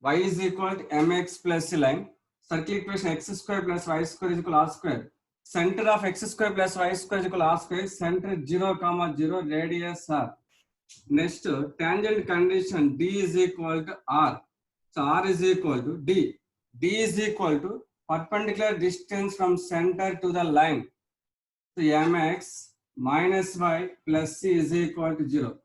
y is equal to mx plus line. Circle equation x square plus y square is equal to r square. Center of x square plus y square is equal to r square. Center 0, 0, radius r. Next, tangent condition d is equal to r. So r is equal to d. D is equal to perpendicular distance from center to the line. So mx minus y plus c is equal to 0.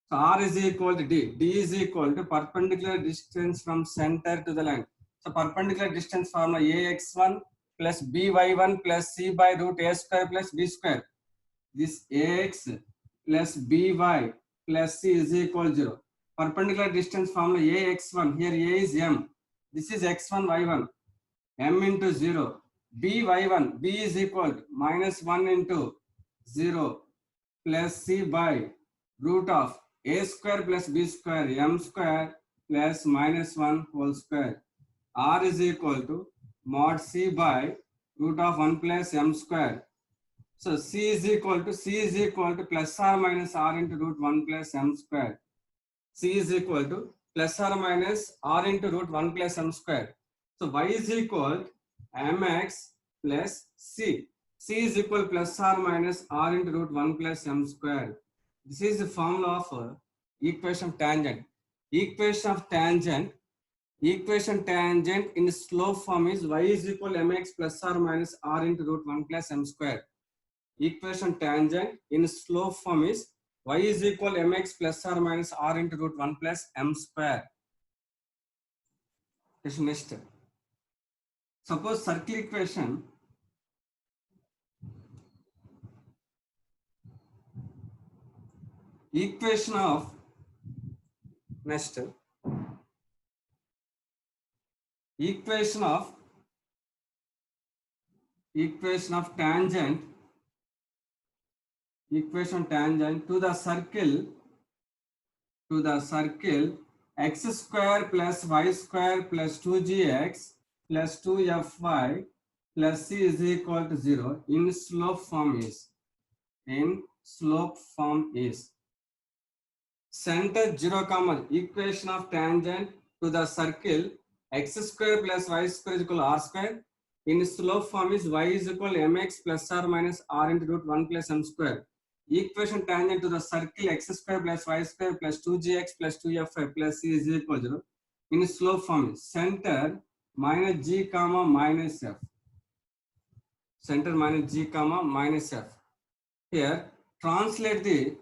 So r is equal to d. D is equal to perpendicular distance from center to the line. So perpendicular distance formula ax1 plus by1 plus c by root a square plus b square. This ax plus by plus c is equal to 0. Perpendicular distance formula ax1. Here a is m. This is x1 y1. M into 0. by1. B is equal to minus 1 into 0 plus c by root of a square plus b square m square plus minus 1 whole square. R is equal to mod c by root of 1 plus m square. So c is equal to plus or minus r into root 1 plus m square. C is equal to plus or minus r into root 1 plus m square. So y is equal to mx plus c. C is equal to plus or minus r into root 1 plus m square. This is the formula of equation of tangent. Equation tangent in slope form is y is equal to mx plus or minus r into root 1 plus m square. Equation tangent in slope form is y is equal to mx plus or minus r into root 1 plus m square. Next, suppose circle equation of next equation of tangent to the circle x square plus y square plus 2gx plus 2fy plus c is equal to 0 in slope form is center 0, equation of tangent to the circle x square plus y square is equal to r square. In slope form is y is equal to mx plus or minus r into root 1 plus m square. Equation tangent to the circle x square plus y square plus 2gx plus 2fy plus c is equal to 0. In slope form is center minus g comma minus f. Center minus g comma minus f. Here translate the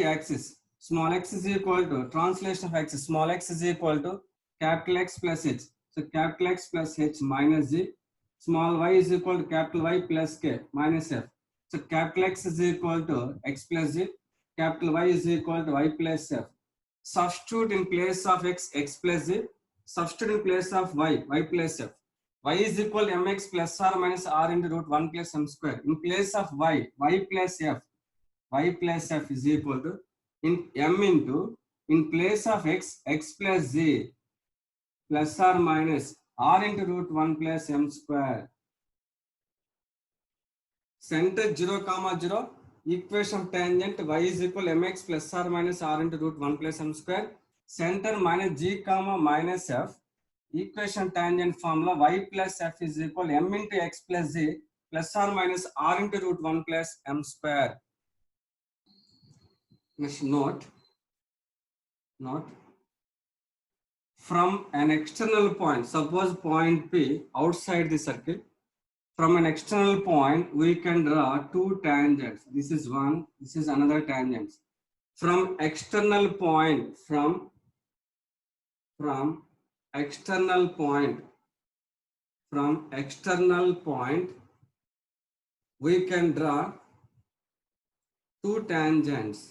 axis. Small x is equal to translation of axis. Small x is equal to capital X plus h. So capital X plus h minus g. Small y is equal to capital Y plus k minus f. So capital X is equal to x plus g. Capital Y is equal to y plus f. Substitute in place of x plus g. Substitute in place of y plus f. Y is equal to mx plus or minus r into root 1 plus m square. In place of y plus f is equal to in place of x plus z plus or minus r into root 1 plus m square. Center 0, 0. Equation tangent y is equal to mx plus or minus r into root 1 plus m square. Center minus g comma minus f. Equation tangent formula y plus f is equal to m into x plus z plus or minus r into root 1 plus m square. Next note. From an external point, suppose point P outside the circle. From an external point, we can draw two tangents. This is one, this is another tangent. From external point, we can draw two tangents.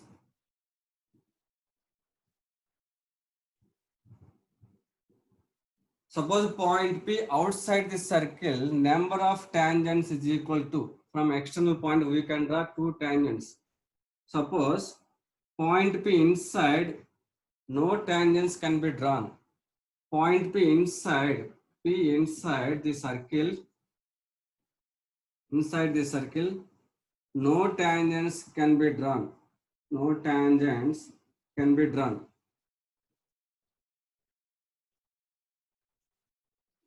Suppose point P outside the circle, number of tangents is equal to. From external point, we can draw two tangents. Suppose point P inside, no tangents can be drawn. Point P inside the circle, no tangents can be drawn.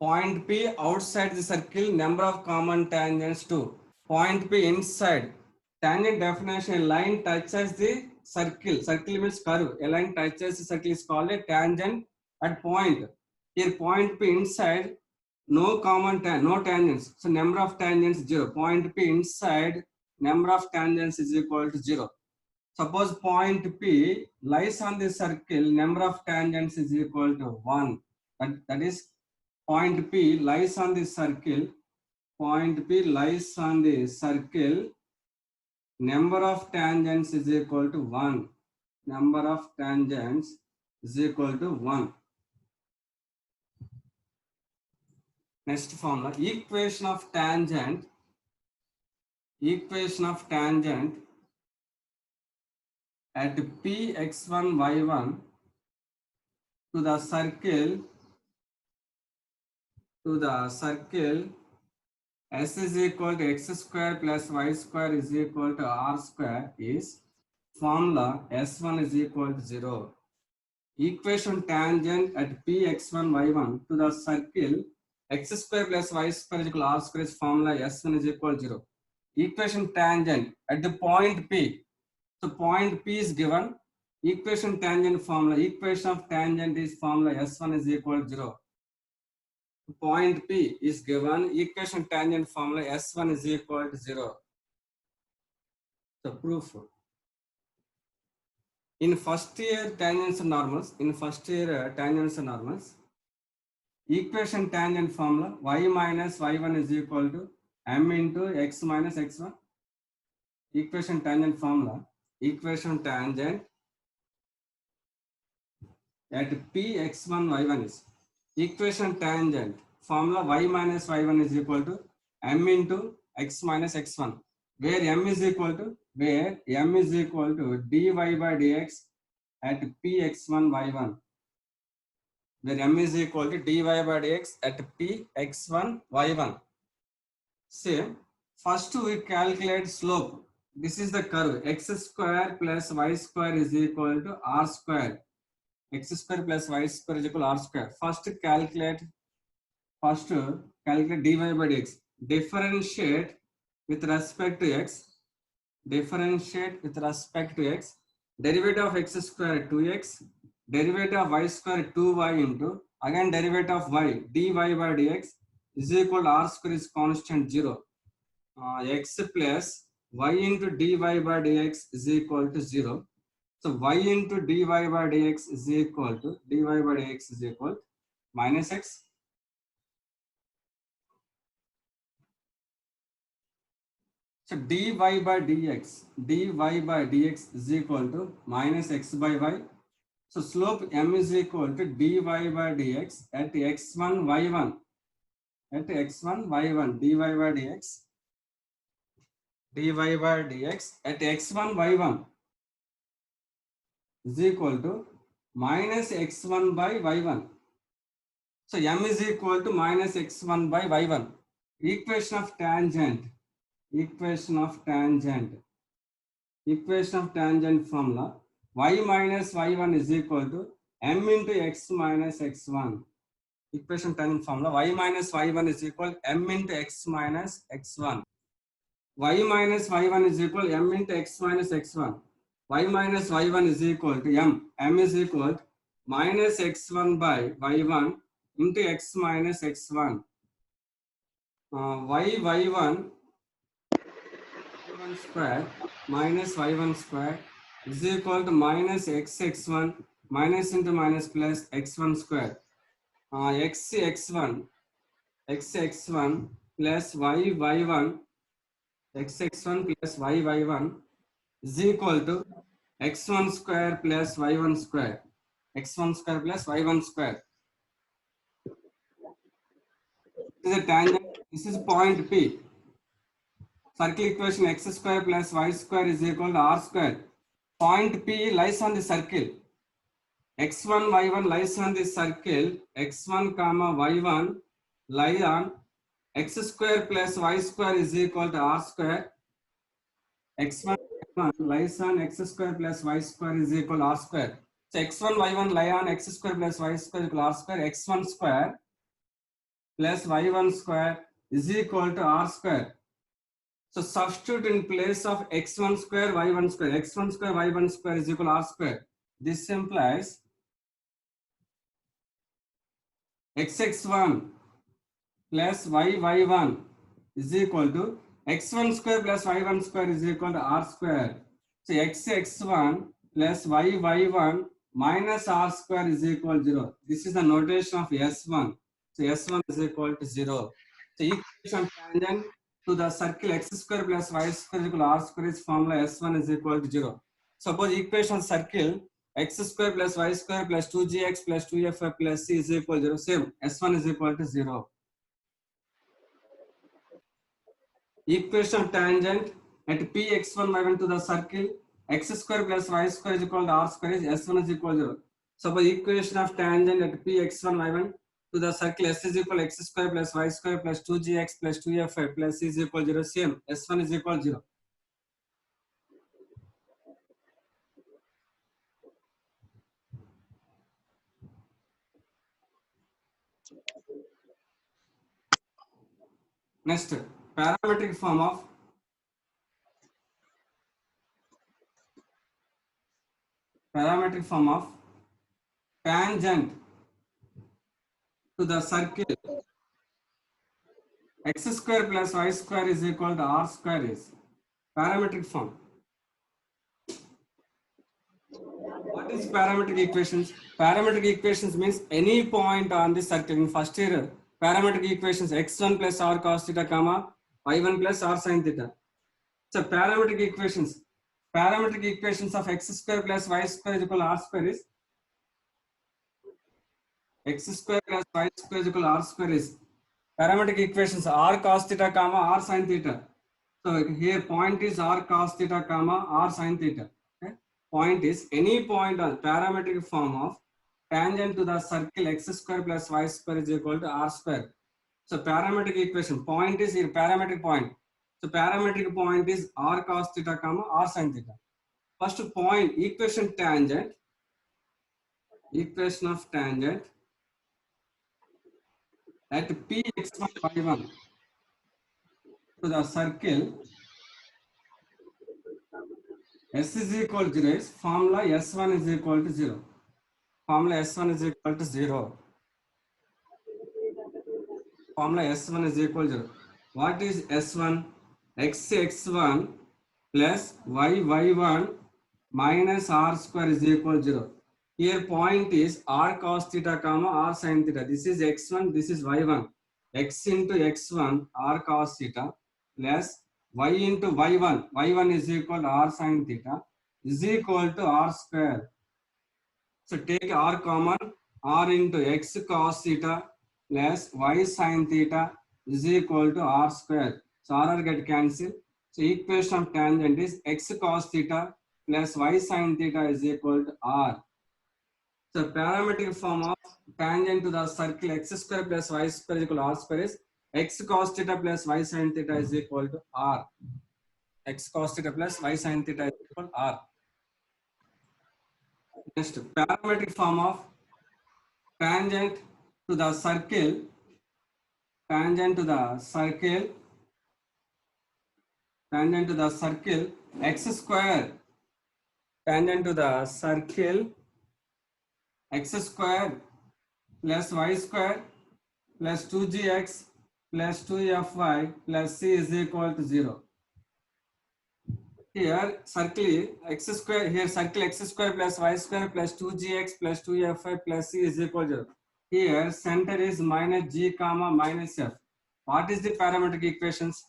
Point P outside the circle, number of common tangents 2. Point P inside. Tangent definition, a line touches the circle. Circle means curve. A line touches the circle is called a tangent at point. Here point P inside, no no tangents. So number of tangents 0. Point P inside, number of tangents is equal to 0. Suppose point P lies on the circle, number of tangents is equal to 1. That is point P lies on the circle. Point P lies on the circle. Number of tangents is equal to 1. Number of tangents is equal to 1. Next formula, equation of tangent. Equation of tangent at P x1 y1 to the circle S is equal to x square plus y square is equal to r square is formula S1 is equal to 0. Equation tangent at P x1 y1 to the circle x square plus y square is equal to r square is formula S1 is equal to 0. Equation tangent at the point P. So point P is given. Equation tangent formula. Equation of tangent is formula S1 is equal to 0. Point P is given. Equation tangent formula S1 is equal to 0. So proof. In first year tangents and normals. Equation tangent formula y minus y1 is equal to m into x minus x1. Equation tangent formula. Equation tangent at P x1 y1 is equation tangent formula y minus y1 is equal to m into x minus x1, where m is equal to dy by dx at P x1 y1, where m is equal to dy by dx at P x1 y1. Same. First we calculate slope. This is the curve x square plus y square is equal to r square. X square plus y square is equal to r square. First calculate dy by dx. Differentiate with respect to x. Derivative of x square 2x. Derivative of y square 2y into again derivative of y dy by dx is equal to r square is constant 0. X plus y into dy by dx is equal to 0. So y into dy by dx is equal to minus x. So dy by dx is equal to minus x by y. So slope m is equal to dy by dx at x1 y1. At x1 y1 dy by dx at x1 y1 is equal to minus x1 by y1. So m is equal to minus x1 by y1. Equation of tangent formula y minus y1 is equal to m into x minus x1. Equation tangent formula y minus y1 is equal to m into x minus x1. Y minus y1 is equal to m into x minus x1. Y minus y1 is equal to m is equal to minus x1 by y1 into x minus x1. y1 square minus y1 square is equal to minus x1 minus into minus plus x1 square. x1 plus y1 x1 plus y1 is equal to x1 square plus y1 square. x1 square plus y1 square. This is a tangent. This is point P. Circle equation x square plus y square is equal to r square. Point P lies on the circle. x1 y1 lies on the circle. x1 comma y1 lie on x square plus y square is equal to r square. x1 y1 lies on x square plus y square is equal to r square. So x1 y1 lie on x square plus y square is equal to r square. x1 square plus y1 square is equal to r square. So substitute in place of x1 square, y1 square. x1 square, y1 square is equal to r square. This implies xx1 plus y1 is equal to x1 square plus y1 square is equal to r square. So xx1 plus y1 minus r square is equal to 0. This is the notation of S1. So S1 is equal to 0. So equation tangent to the circle x square plus y square is equal to r square is formula S1 is equal to 0. Suppose equation circle x square plus y square plus 2gx plus 2f plus c is equal to 0. Same, S1 is equal to 0. Equation of tangent at px1 y1 to the circle x square plus y square is equal to r square is S1 is equal to 0. Suppose equation of tangent at px1 y1 to the circle s is equal to x square plus y square plus 2gx plus 2f plus c is equal to 0. Same, S1 is equal to 0. Next, parametric form of tangent to the circle x square plus y square is equal to r square is parametric form. What is parametric equations? Parametric equations means any point on the circle. In first year, parametric equations x1 plus r cos theta comma y1 plus r sin theta. So parametric equations of x square plus y square is equal to r square is x square plus y square is equal to r square is parametric equations r cos theta comma r sin theta. So here point is r cos theta comma r sin theta. Okay? Point is any point on parametric form of tangent to the circle x square plus y square is equal to r square. So parametric equation point is here parametric point. So parametric point is r cos theta comma r sin theta. First point equation of tangent at px1 y1 to the circle s is equal to 0 is formula s1 is equal to 0. Formula s1 is equal to 0. Formula s1 is equal to 0. What is s1? x1 plus y1 minus r square is equal to 0. Here point is r cos theta comma r sin theta. This is x1, this is y1. X into x1 r cos theta plus y into y1. Y1 is equal to r sin theta is equal to r square. So take r common, r into x cos theta plus y sin theta is equal to r square. So r get cancelled. So equation of tangent is x cos theta plus y sin theta is equal to r. So parametric form of tangent to the circle x square plus y square is equal to r square is x cos theta plus y sin theta is equal to r. X cos theta plus y sin theta is equal to r. Next, parametric form of tangent to the circle x square plus y square plus 2gx plus 2fy plus c is equal to 0. Here circle x square plus y square plus 2gx plus 2fy plus c is equal to 0. Here center is minus g comma minus f. What is the parametric equations?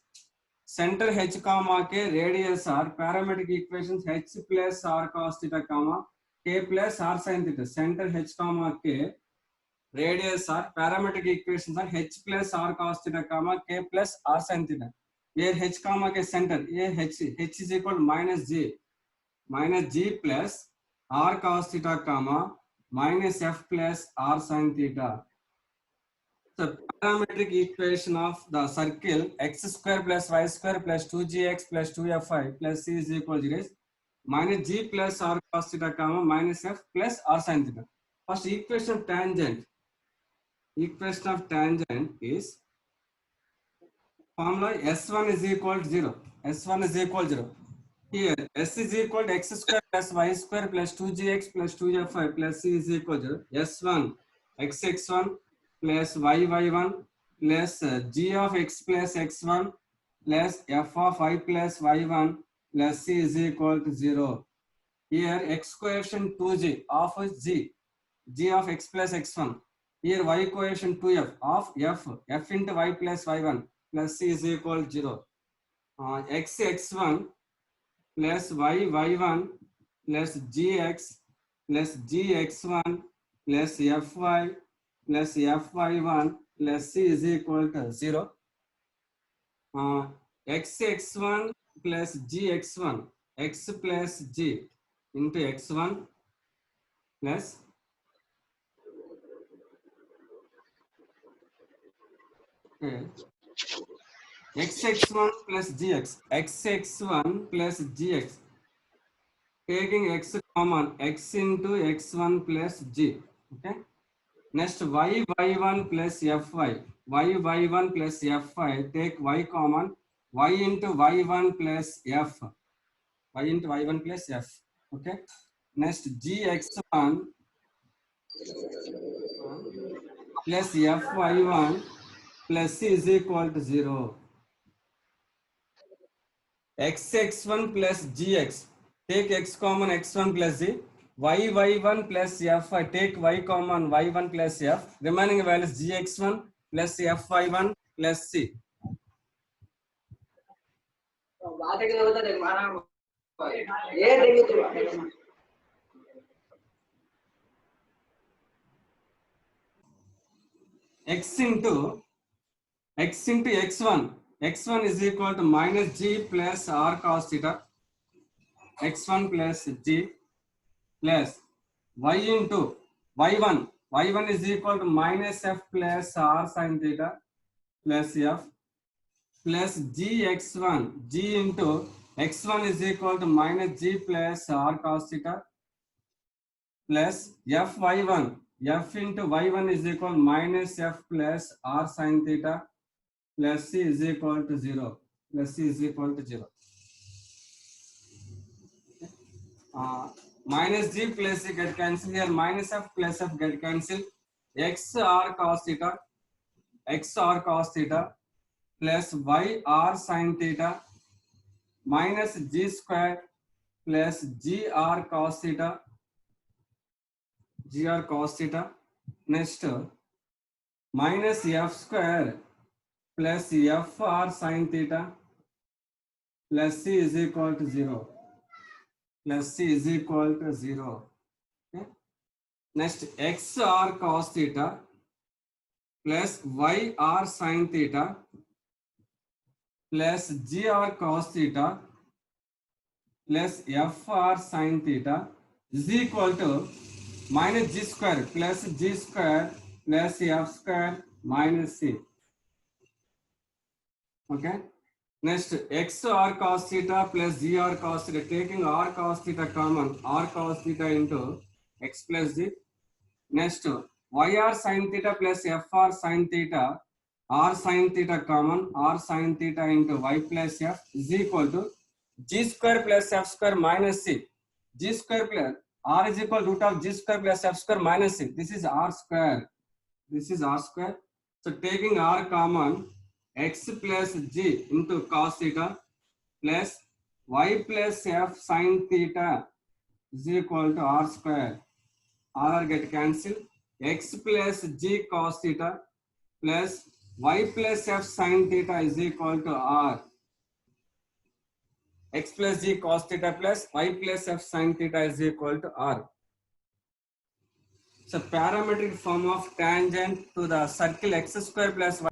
Center h comma k, radius r. Parametric equations h plus r cos theta comma k plus r sin theta. Center h comma k, radius r. Parametric equations are h plus r cos theta comma k plus r sin theta. Here h comma k center, here h is equal to minus g plus r cos theta comma minus f plus r sin theta. So parametric equation of the circle x square plus y square plus 2gx plus 2fy plus c is equal to 0 is minus g plus r cos theta comma minus f plus r sin theta. First equation of tangent equation of tangent is formula S1 is equal to 0. S1 is equal to 0. Here S is equal to x square plus y square plus 2gx plus 2y plus c is equal to S1 xx1 plus yy1 plus g of x plus x1 plus f of y plus y1 plus c is equal to 0. Here x coefficient 2g of g of x plus x1. Here y coefficient 2f of f into y plus y1 plus c is equal to 0. X1 plus y1 plus gx plus gx1 plus fy plus fy1 plus c is equal to 0. Xx1 plus gx1 x plus g into x1 plus xx1 plus gx, xx1 plus gx, taking x common, x into x1 plus g. Okay. Next y1 plus fy, y1 plus fy, take y common, y into y1 plus f, y into y1 plus f. Okay. Next gx1 plus fy1 plus c is equal to 0. xx1 plus gx, take x common, x1 plus g, y1 plus f, take y common, y1 plus f, remaining values gx1 plus fy1 plus c. x into x1, x1 is equal to minus g plus r cos theta, x1 plus g plus y into y1 is equal to minus f plus r sin theta plus f plus gx1, g into x1 is equal to minus g plus r cos theta plus fy1, f into y1 is equal to minus f plus r sin theta plus c is equal to 0, plus c is equal to 0. Minus g plus c get cancelled here, minus f plus f get cancelled, x r cos theta plus y r sin theta minus g square plus gr cos theta, next minus f square plus fr sin theta plus c is equal to 0, plus c is equal to 0. Okay. Next xr cos theta plus yr sin theta plus gr cos theta plus fr sin theta is equal to minus g square plus f square minus c. Okay. Next xr cos theta plus gr cos theta, taking r cos theta common, r cos theta into x plus g. Next yr sin theta plus fr sin theta, r sin theta common, r sin theta into y plus f is equal to g square plus f square minus c. G square plus r is equal to root of g square plus f square minus c. This is r square. This is r square. So taking r common, x plus g into cos theta plus y plus f sin theta is equal to r square. R get cancelled. X plus g cos theta plus y plus f sin theta is equal to r. X plus g cos theta plus y plus f sin theta is equal to r. So parametric form of tangent to the circle x square plus y